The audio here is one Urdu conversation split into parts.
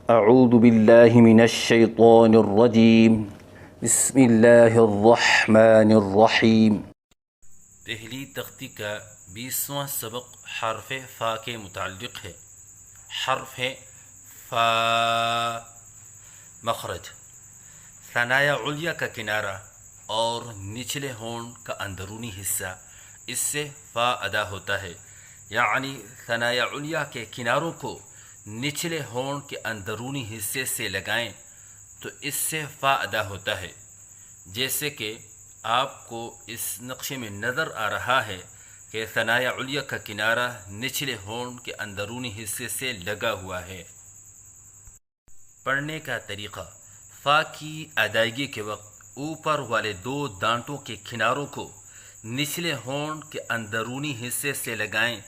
اعوذ باللہ من الشیطان الرجیم بسم اللہ الرحمن الرحیم۔ پہلی تختی کا 20واں سبق حرف فا کے متعلق ہے۔ حرف ہے فا، مخرج ثنایا علیا کا کنارہ اور نچلے ہونٹ کا اندرونی حصہ، اس سے فا ادا ہوتا ہے، یعنی ثنایا علیا کے کناروں کو نچلے ہونٹ کے اندرونی حصے سے لگائیں تو اس سے فا ادا ہوتا ہے، جیسے کہ آپ کو اس نقشے میں نظر آ رہا ہے کہ ثنایا علیا کا کنارہ نچلے ہونٹ کے اندرونی حصے سے لگا ہوا ہے۔ پڑھنے کا طریقہ: فا کی ادائیگی کے وقت اوپر والے دو دانتوں کے کناروں کو نچلے ہونٹ کے اندرونی حصے سے لگائیں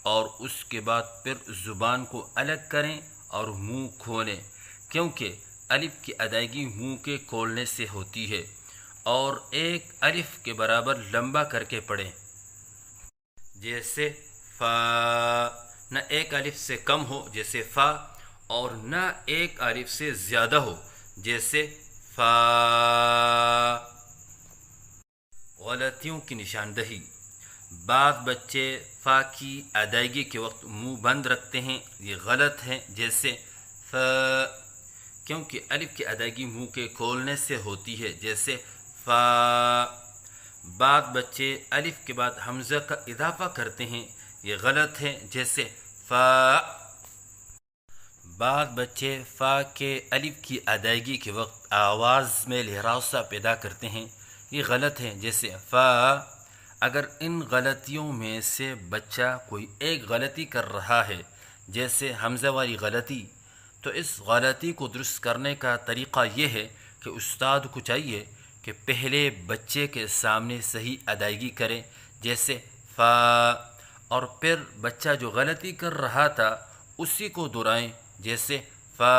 اور اس کے بعد پھر زبان کو الگ کریں اور منہ کھولیں، کیونکہ الف کی ادائیگی منہ کے کھولنے سے ہوتی ہے، اور ایک الف کے برابر لمبا کر کے پڑھیں، جیسے فا، نہ ایک الف سے کم ہو جیسے فا، اور نہ ایک الف سے زیادہ ہو جیسے فا۔ غلطیوں کی نشاندہی: بعض بچے فا کی ادائیگی کے وقت منہ بند رکھتے ہیں، یہ غلط ہے، جیسے ف، کیونکہ الف کی ادائیگی منہ کے کھولنے سے ہوتی ہے، جیسے فا۔ بعض بچے الف کے بعد حمزہ کا اضافہ کرتے ہیں، یہ غلط ہے، جیسے فا۔ بعض بچے فا کے الف کی ادائیگی کے وقت آواز میں لہراؤ سا پیدا کرتے ہیں، یہ غلط ہے، جیسے فا۔ اگر ان غلطیوں میں سے بچہ کوئی ایک غلطی کر رہا ہے، جیسے حمزہ والی غلطی، تو اس غلطی کو درست کرنے کا طریقہ یہ ہے کہ استاد کو چاہیے کہ پہلے بچے کے سامنے صحیح ادائیگی کریں، جیسے فا، اور پھر بچہ جو غلطی کر رہا تھا اسی کو دہرائیں، جیسے فا،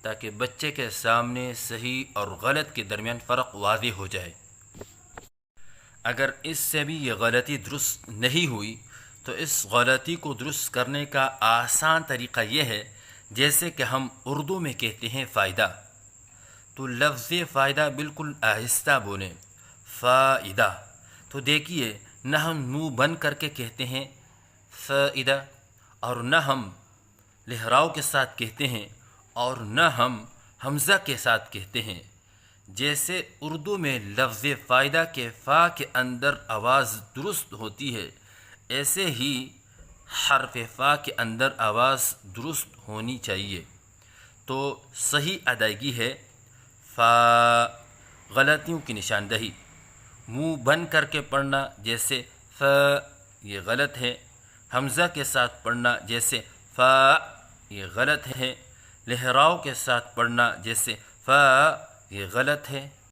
تاکہ بچے کے سامنے صحیح اور غلط کے درمیان فرق واضح ہو جائے۔ اگر اس سے بھی یہ غلطی درست نہیں ہوئی تو اس غلطی کو درست کرنے کا آسان طریقہ یہ ہے، جیسے کہ ہم اردو میں کہتے ہیں فائدہ، تو لفظ فائدہ بالکل آہستہ بولیں، فائدہ۔ تو دیکھیے، نہ ہم منہ بند کر کے کہتے ہیں فائدہ، اور نہ ہم لہراؤ کے ساتھ کہتے ہیں، اور نہ ہم حمزہ کے ساتھ کہتے ہیں۔ جیسے اردو میں لفظ فائدہ کے فا کے اندر آواز درست ہوتی ہے، ایسے ہی حرف فا کے اندر آواز درست ہونی چاہیے۔ تو صحیح ادائیگی ہے فا۔ غلطیوں کی نشاندہی: منہ بند کر کے پڑھنا جیسے ف، یہ غلط ہے۔ حمزہ کے ساتھ پڑھنا جیسے فا، یہ غلط ہے۔ لہراؤ کے ساتھ پڑھنا جیسے فا، یہ غلط ہے۔